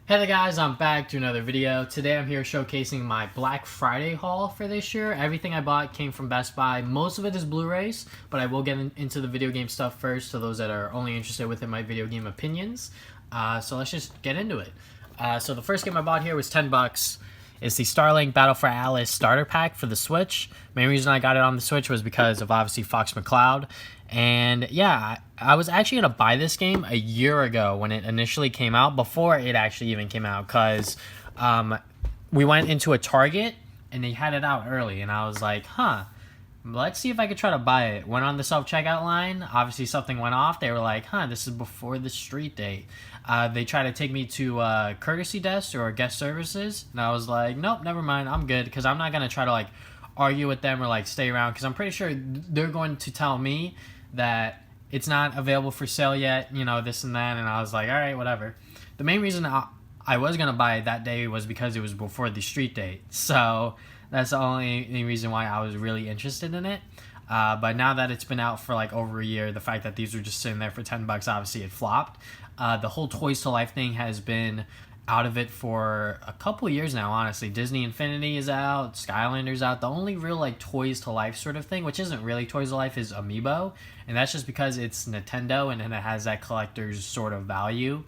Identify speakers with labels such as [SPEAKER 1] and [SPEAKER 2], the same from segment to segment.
[SPEAKER 1] Hey there guys, I'm back to another video. Today I'm here showcasing my Black Friday haul for this year. Everything I bought came from Best Buy. Most of it is Blu-rays, but I will get into the video game stuff first to those that are only interested within my video game opinions. So let's just get into it. So the first game I bought here was 10 bucks. It's the Starlink Battle for Atlas starter pack for the Switch. Main reason I got it on the Switch was because of obviously Fox McCloud. And yeah, I was actually going to buy this game a year ago when it initially came out, before it actually even came out, because we went into a Target and they had it out early. And I was like, let's see if I could try to buy it. Went on the self-checkout line. Obviously, something went off. They were like, this is before the street date. They tried to take me to courtesy desk or guest services. And I was like, nope, never mind. I'm good, because I'm not going to try to argue with them or stay around, because I'm pretty sure they're going to tell me that it's not available for sale yet, this and that. And I was like, all right, whatever. The main reason I was going to buy it that day was because it was before the street date. So that's the only reason why I was really interested in it. But now that it's been out for over a year, the fact that these were just sitting there for 10 bucks, obviously it flopped. The whole Toys to Life thing has been out of it for a couple years now, honestly. Disney Infinity is out, Skylanders out. The only real Toys to Life sort of thing, which isn't really Toys to Life, is Amiibo, and that's just because it's Nintendo and it has that collector's sort of value.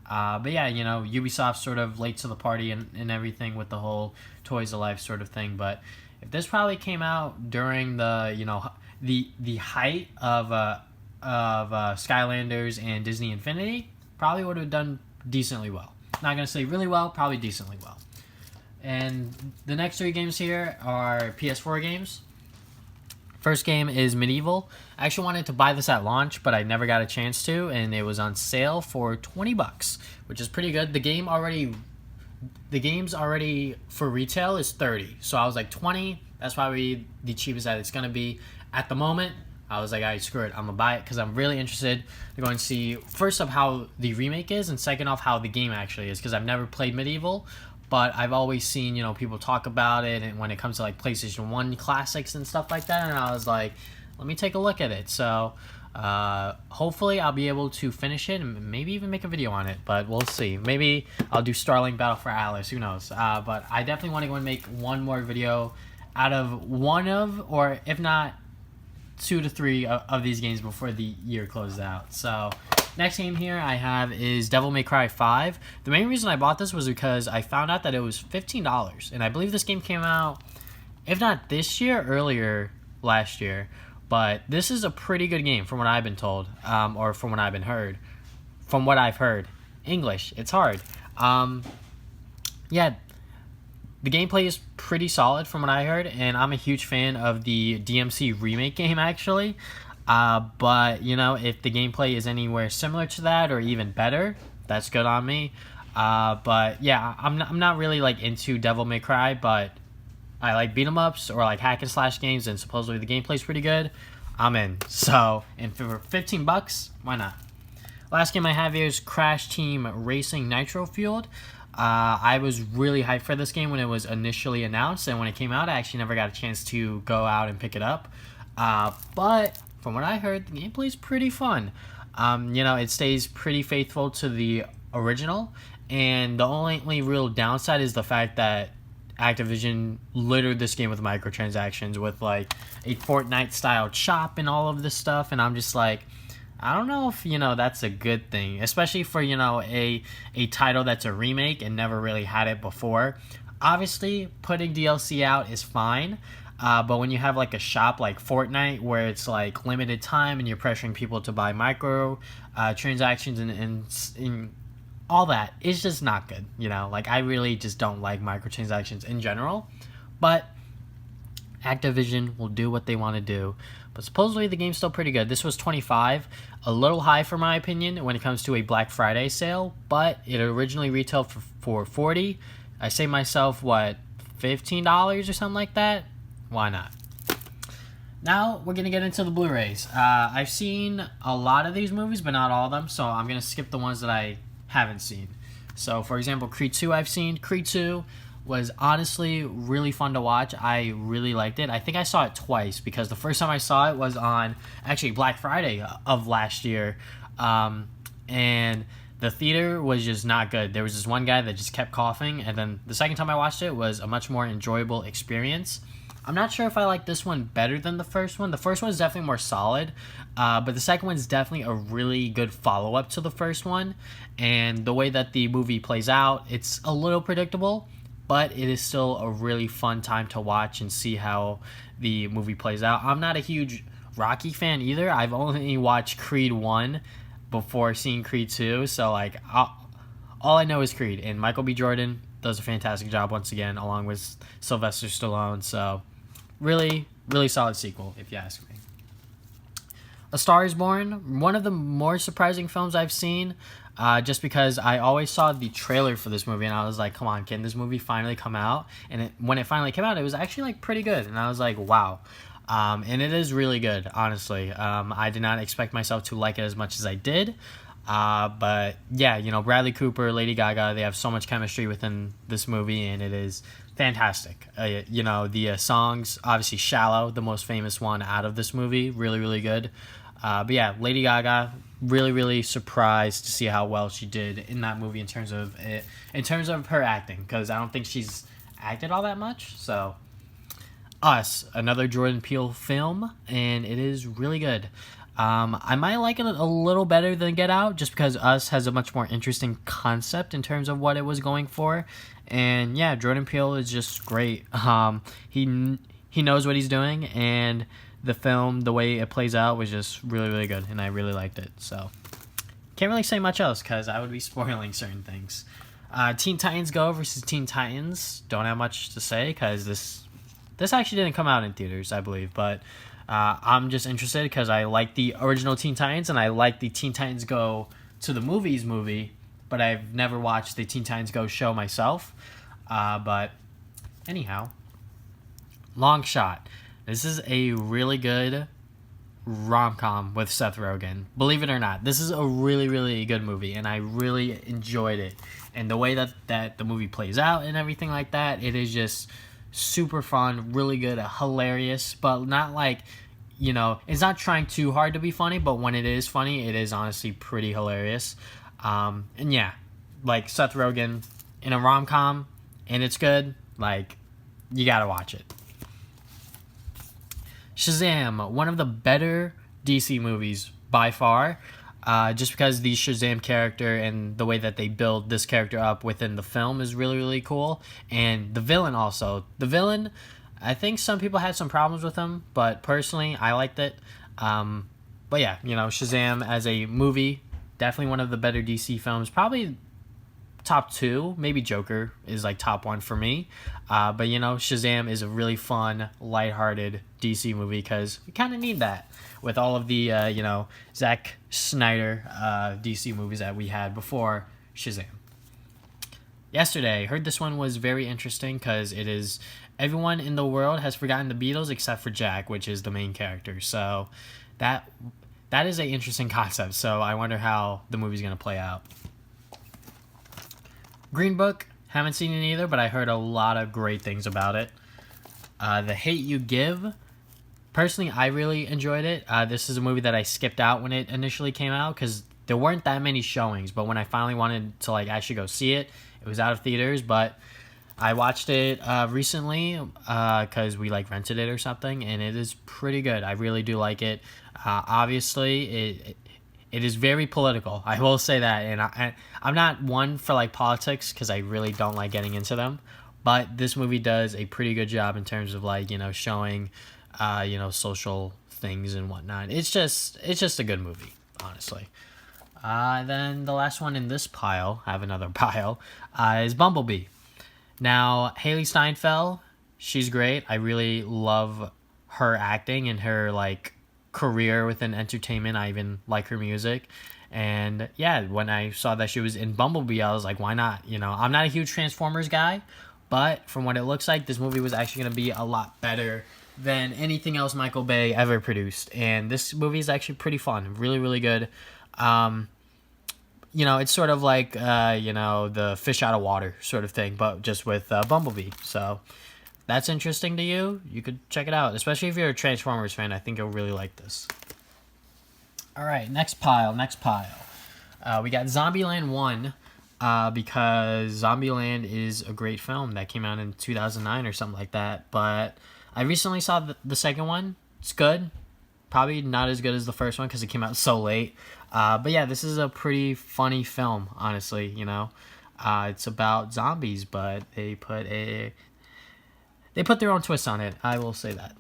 [SPEAKER 1] But yeah, Ubisoft's sort of late to the party and everything with the whole Toys to Life sort of thing. But if this probably came out during the the height of Skylanders and Disney Infinity, probably would have done decently well. Not going to say really well, probably decently well. And the next three games here are PS4 games. First game is Medieval. I actually wanted to buy this at launch, but I never got a chance to, and it was on sale for 20 bucks, which is pretty good. The game's already for retail is 30. So I was like 20, that's probably the cheapest that it's going to be at the moment. I was like, all right, screw it. I'm going to buy it because I'm really interested to go and see, first off, how the remake is, and second off, how the game actually is, because I've never played Medieval, but I've always seen, people talk about it, and when it comes to PlayStation 1 classics and stuff like that, and I was like, let me take a look at it. So hopefully I'll be able to finish it and maybe even make a video on it, but we'll see. Maybe I'll do Starlink Battle for Atlas, who knows. But I definitely want to go and make one more video out of or if not, 2 to 3 of these games before the year closes out. So next game here I have is Devil May Cry 5. The main reason I bought this was because I found out that it was $15, and I believe this game came out, if not this year, earlier last year. But this is a pretty good game from what I've been told, or from what I've heard. English, it's hard. Yeah, the gameplay is pretty solid from what I heard, and I'm a huge fan of the DMC remake game, actually. But, if the gameplay is anywhere similar to that or even better, that's good on me. But, yeah, I'm not really, into Devil May Cry, but I like beat-em-ups or, hack and slash games, and supposedly the gameplay's pretty good. I'm in. So, and for 15 bucks, why not? Last game I have here is Crash Team Racing Nitro Fueled. I was really hyped for this game when it was initially announced, and when it came out, I actually never got a chance to go out and pick it up. But from what I heard, the gameplay is pretty fun. It stays pretty faithful to the original, and the only real downside is the fact that Activision littered this game with microtransactions, with a Fortnite-style shop and all of this stuff, and I'm just like, I don't know if, that's a good thing, especially for, a title that's a remake and never really had it before. Obviously, putting DLC out is fine, but when you have, a shop like Fortnite where it's, limited time and you're pressuring people to buy micro transactions and all that, it's just not good, I really just don't like microtransactions in general, but Activision will do what they want to do. But supposedly the game's still pretty good. This was $25, a little high for my opinion when it comes to a Black Friday sale, but it originally retailed for $40. I say myself, what, $15 or something like that? Why not? Now we're going to get into the Blu-rays. I've seen a lot of these movies, but not all of them, so I'm going to skip the ones that I haven't seen. So, for example, Creed 2 I've seen. Creed 2 was honestly really fun to watch. I really liked it. I think I saw it twice, because the first time I saw it was on actually Black Friday of last year. And the theater was just not good. There was this one guy that just kept coughing, and then the second time I watched it was a much more enjoyable experience. I'm not sure if I like this one better than the first one. The first one is definitely more solid, but the second one is definitely a really good follow-up to the first one. And the way that the movie plays out, it's a little predictable, but it is still a really fun time to watch and see how the movie plays out. I'm not a huge Rocky fan either. I've only watched Creed 1 before seeing Creed 2, so like all I know is Creed, and Michael B. Jordan does a fantastic job once again, along with Sylvester Stallone. So really, really solid sequel, if you ask me. A Star is Born, one of the more surprising films I've seen, just because I always saw the trailer for this movie and I was like, come on, can this movie finally come out? And when it finally came out, it was actually like pretty good, and I was like, wow. And it is really good, honestly. I did not expect myself to like it as much as I did. But yeah, you know, Bradley Cooper, Lady Gaga, they have so much chemistry within this movie, and it is fantastic. You know, the songs, obviously Shallow, the most famous one out of this movie, really, really good. But yeah, Lady Gaga, really, really surprised to see how well she did in that movie in terms of her acting, because I don't think she's acted all that much. So Us, another Jordan Peele film, and it is really good. I might like it a little better than Get Out, just because Us has a much more interesting concept in terms of what it was going for. And yeah, Jordan Peele is just great. He knows what he's doing, and the film, the way it plays out, was just really, really good, and I really liked it. So can't really say much else because I would be spoiling certain things. Teen Titans Go versus Teen Titans. Don't have much to say because this actually didn't come out in theaters, I believe, but I'm just interested because I like the original Teen Titans, and I like the Teen Titans Go to the movies movie, but I've never watched the Teen Titans Go show myself. But anyhow, Long Shot. This is a really good rom-com with Seth Rogen. Believe it or not, this is a really, really good movie, and I really enjoyed it. And the way that the movie plays out and everything like that, it is just super fun, really good, hilarious, but not like, you know, it's not trying too hard to be funny, but when it is funny, it is honestly pretty hilarious. And yeah, like Seth Rogen in a rom-com, and it's good, like, you gotta watch it. Shazam, one of the better DC movies by far, just because the Shazam character and the way that they build this character up within the film is really, really cool. And the villain also. The villain, I think some people had some problems with him, but personally, I liked it. But yeah, you know, Shazam as a movie, definitely one of the better DC films. Probably top 2, maybe Joker is like top 1 for me. But you know, Shazam is a really fun, lighthearted DC movie because we kind of need that with all of the you know, Zack Snyder DC movies that we had before Shazam. Yesterday, heard this one was very interesting because it is everyone in the world has forgotten the Beatles except for Jack, which is the main character. So that is an interesting concept. So I wonder how the movie's gonna play out. Green Book, haven't seen it either, but I heard a lot of great things about it. The Hate You Give, personally, I really enjoyed it. This is a movie that I skipped out when it initially came out because there weren't that many showings, but when I finally wanted to like actually go see it, it was out of theaters, but I watched it recently because we like rented it or something, and it is pretty good. I really do like it. Obviously, it is very political. I will say that, and I'm not one for like politics because I really don't like getting into them. But this movie does a pretty good job in terms of like, you know, showing, you know, social things and whatnot. It's just a good movie, honestly. Then the last one in this pile, I have another pile, is Bumblebee. Now, Haley Steinfeld, she's great. I really love her acting and her like career within entertainment. I even like her music. And yeah, when I saw that she was in Bumblebee, I was like, why not? You know, I'm not a huge Transformers guy, but from what it looks like, this movie was actually going to be a lot better than anything else Michael Bay ever produced. And this movie is actually pretty fun. Really, really good. You know, it's sort of like, you know, the fish out of water sort of thing, but just with Bumblebee. So that's interesting to you, you could check it out. Especially if you're a Transformers fan, I think you'll really like this. All right, next pile. We got Zombieland 1, because Zombieland is a great film that came out in 2009 or something like that. But I recently saw the second one. It's good. Probably not as good as the first one because it came out so late. But yeah, this is a pretty funny film, honestly, you know. It's about zombies, but they put their own twist on it. I will say that.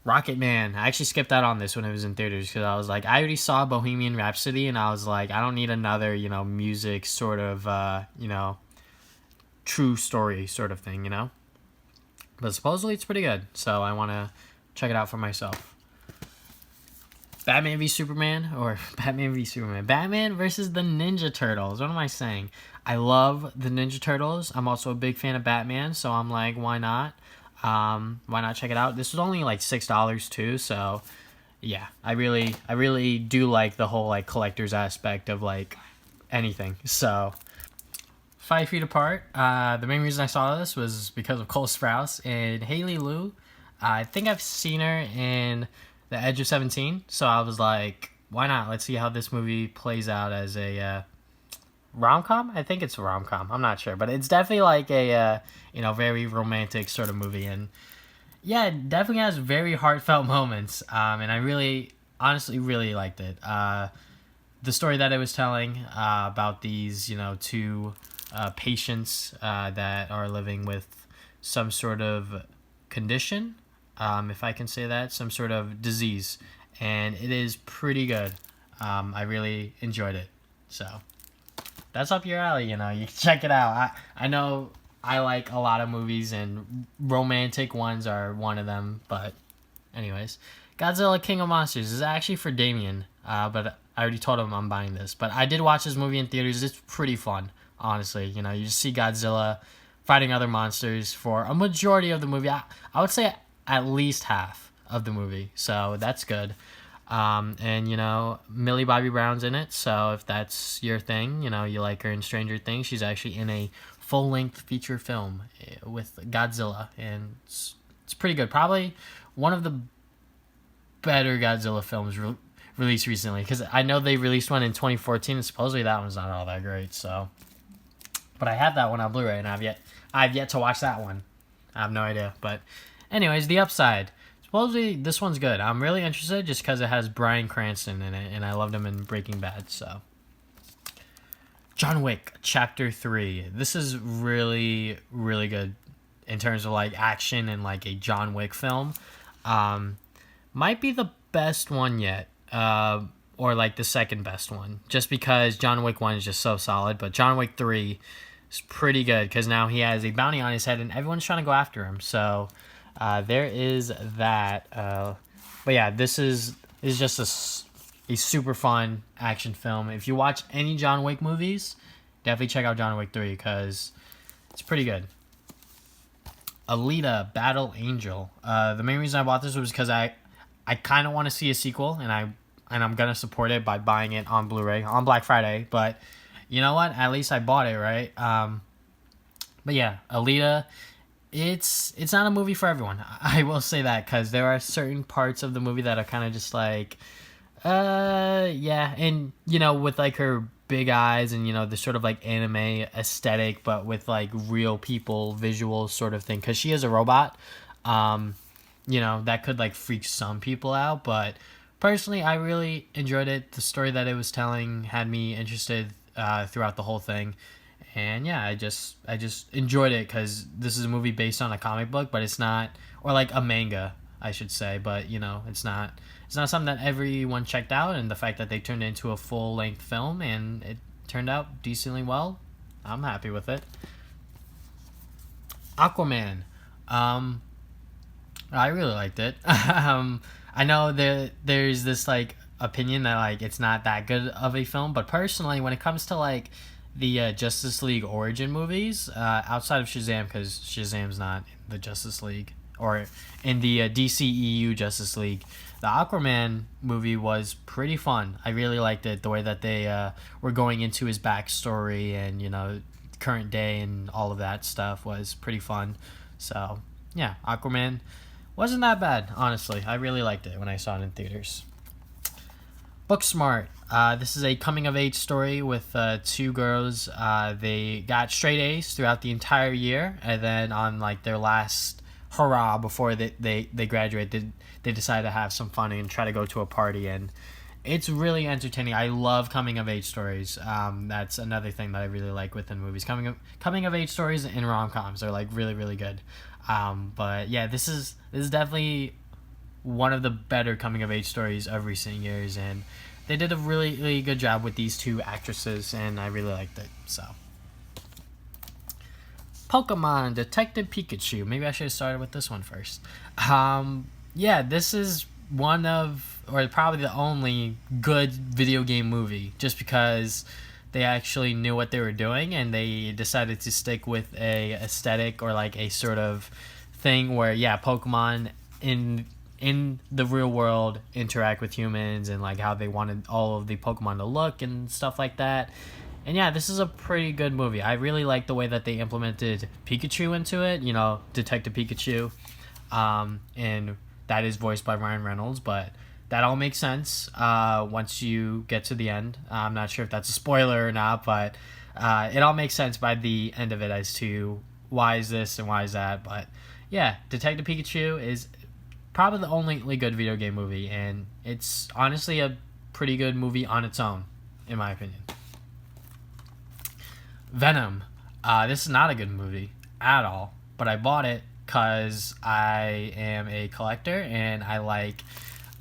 [SPEAKER 1] Rocket Man. I actually skipped out on this when it was in theaters because I was like, I already saw Bohemian Rhapsody, and I was like, I don't need another, you know, music sort of, you know, true story sort of thing, you know. But supposedly it's pretty good, so I want to check it out for myself. Batman v Superman, or Batman v Superman. Batman versus the Ninja Turtles. What am I saying? I love the Ninja Turtles. I'm also a big fan of Batman, so I'm like, why not? Why not check it out? This was only like $6 too, so yeah, I really do like the whole like collector's aspect of like anything. So 5 Feet Apart. The main reason I saw this was because of Cole Sprouse and Haley Lu. I think I've seen her in The Edge of 17, so I was like, why not? Let's see how this movie plays out as a rom-com. I think it's a rom-com. I'm not sure, but it's definitely like a you know, very romantic sort of movie, and yeah, it definitely has very heartfelt moments. And I really, honestly, really liked it. The story that it was telling about these, you know, two patients that are living with some sort of condition, if I can say that, some sort of disease, and it is pretty good. I really enjoyed it, so that's up your alley. You know, you can check it out. I know I like a lot of movies, and romantic ones are one of them. But anyways, Godzilla King of Monsters is actually for Damien, but I already told him I'm buying this. But I did watch this movie in theaters. It's pretty fun, honestly. You know, you just see Godzilla fighting other monsters for a majority of the movie. I would say at least half of the movie, so that's good. And you know, Millie Bobby Brown's in it, so if that's your thing, you know, you like her in Stranger Things, she's actually in a full-length feature film with Godzilla, and it's pretty good. Probably one of the better Godzilla films released recently, because I know they released one in 2014, and supposedly that one's not all that great. So, but I have that one on Blu-ray, and I've yet to watch that one. I have no idea, but anyways, the upside. Supposedly this one's good. I'm really interested just because it has Bryan Cranston in it, and I loved him in Breaking Bad. So, John Wick Chapter 3. This is really, really good in terms of like action and like a John Wick film. Might be the best one yet, or like the second best one, just because John Wick 1 is just so solid. But John Wick 3 is pretty good because now he has a bounty on his head and everyone's trying to go after him. So there is that. But yeah, this is just a super fun action film. If you watch any John Wick movies, definitely check out John Wick 3 because it's pretty good. Elita Battle Angel. The main reason I bought this was because I kind of want to see a sequel, and I'm gonna support it by buying it on Blu-ray on Black Friday. But you know what? At least I bought it, right? But yeah, Elita. It's not a movie for everyone. I will say that because there are certain parts of the movie that are kind of just like, yeah, and you know, with like her big eyes and you know the sort of like anime aesthetic, but with like real people visuals sort of thing. Because she is a robot, you know, that could like freak some people out. But personally, I really enjoyed it. The story that it was telling had me interested throughout the whole thing. And yeah, I just enjoyed it because this is a movie based on a comic book, but it's not, or like a manga, I should say. But you know, it's not something that everyone checked out. And the fact that they turned it into a full length film and it turned out decently well, I'm happy with it. Aquaman, I really liked it. I know there's this like opinion that like it's not that good of a film, but personally, when it comes to like the Justice League origin movies, outside of Shazam, because Shazam's not in the Justice League, or in the DCEU Justice League, the Aquaman movie was pretty fun. I really liked it, the way that they were going into his backstory and, you know, current day and all of that stuff was pretty fun. So, yeah, Aquaman wasn't that bad, honestly. I really liked it when I saw it in theaters. Booksmart. This is a coming-of-age story with two girls. They got straight A's throughout the entire year, and then on like their last hurrah before they graduate, they decide to have some fun and try to go to a party, and it's really entertaining. I love coming-of-age stories. That's another thing that I really like within movies. Coming-of-age stories and rom-coms are like really, really good. But yeah, this is definitely one of the better coming-of-age stories of recent years, and they did a really, really good job with these two actresses, and I really liked it. So, Pokemon Detective Pikachu. Maybe I should have started with this one first. Yeah, this is one of, or probably the only good video game movie, just because they actually knew what they were doing, and they decided to stick with a aesthetic or like a sort of thing where, yeah, Pokemon in the real world interact with humans, and like how they wanted all of the Pokemon to look and stuff like that. And yeah, this is a pretty good movie. I really like the way that they implemented Pikachu into it, you know, Detective Pikachu. And that is voiced by Ryan Reynolds, but that all makes sense once you get to the end. I'm not sure if that's a spoiler or not, but it all makes sense by the end of it as to why is this and why is that. But yeah, Detective Pikachu is probably the only good video game movie, and it's honestly a pretty good movie on its own, in my opinion. Venom. This is not a good movie at all, but I bought it because I am a collector and I like,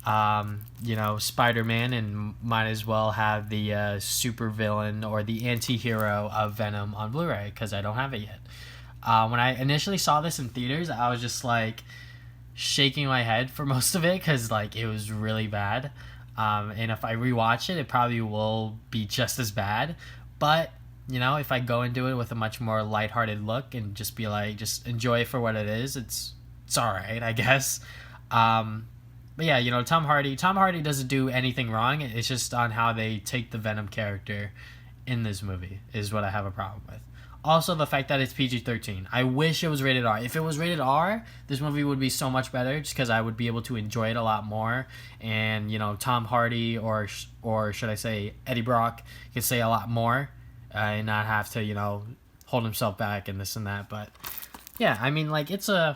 [SPEAKER 1] Spider-Man, and might as well have the super villain or the anti-hero of Venom on Blu-ray because I don't have it yet. When I initially saw this in theaters, I was just like shaking my head for most of it because like it was really bad. And if I rewatch it, it probably will be just as bad. But if I go into it with a much more lighthearted look and just be like, just enjoy it for what it is, it's all right, I guess. But yeah, Tom Hardy doesn't do anything wrong. It's just on how they take the Venom character in this movie is what I have a problem with. Also, the fact that it's PG-13. I wish it was rated R. If it was rated R, this movie would be so much better just because I would be able to enjoy it a lot more. And, Tom Hardy or should I say Eddie Brock could say a lot more and not have to, hold himself back and this and that. But, yeah, I mean, like, it's all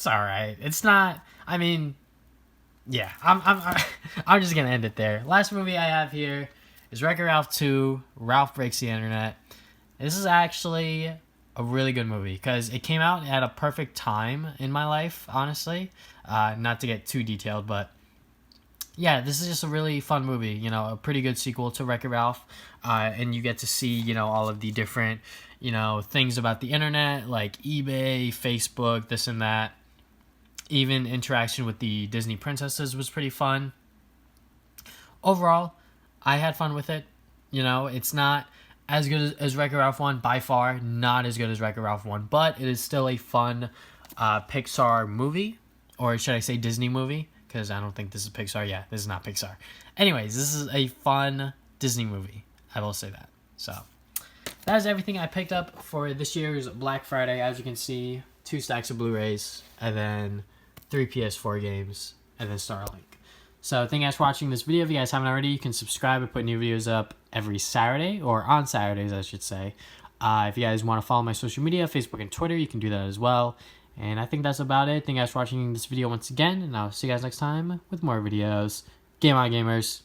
[SPEAKER 1] right. It's not, I mean, yeah, I'm just going to end it there. Last movie I have here is WreckIt Ralph 2, Ralph Breaks the Internet. This is actually a really good movie because it came out at a perfect time in my life, honestly. Not to get too detailed, but yeah, this is just a really fun movie. A pretty good sequel to WreckIt Ralph. And you get to see, all of the different, things about the internet, like eBay, Facebook, this and that. Even interaction with the Disney princesses was pretty fun. Overall, I had fun with it. It's not as good as WreckIt Ralph 1, by far not as good as WreckIt Ralph 1, but it is still a fun Pixar movie, or should I say Disney movie, because I don't think this is Pixar. Yeah, this is not Pixar. Anyways, this is a fun Disney movie, I will say that. So, that is everything I picked up for this year's Black Friday. As you can see, 2 stacks of Blu-rays, and then 3 PS4 games, and then Starlink. So thank you guys for watching this video. If you guys haven't already, you can subscribe. I put new videos up every Saturday, or on Saturdays, I should say. If you guys want to follow my social media, Facebook and Twitter, you can do that as well. And I think that's about it. Thank you guys for watching this video once again, and I'll see you guys next time with more videos. Game on, gamers.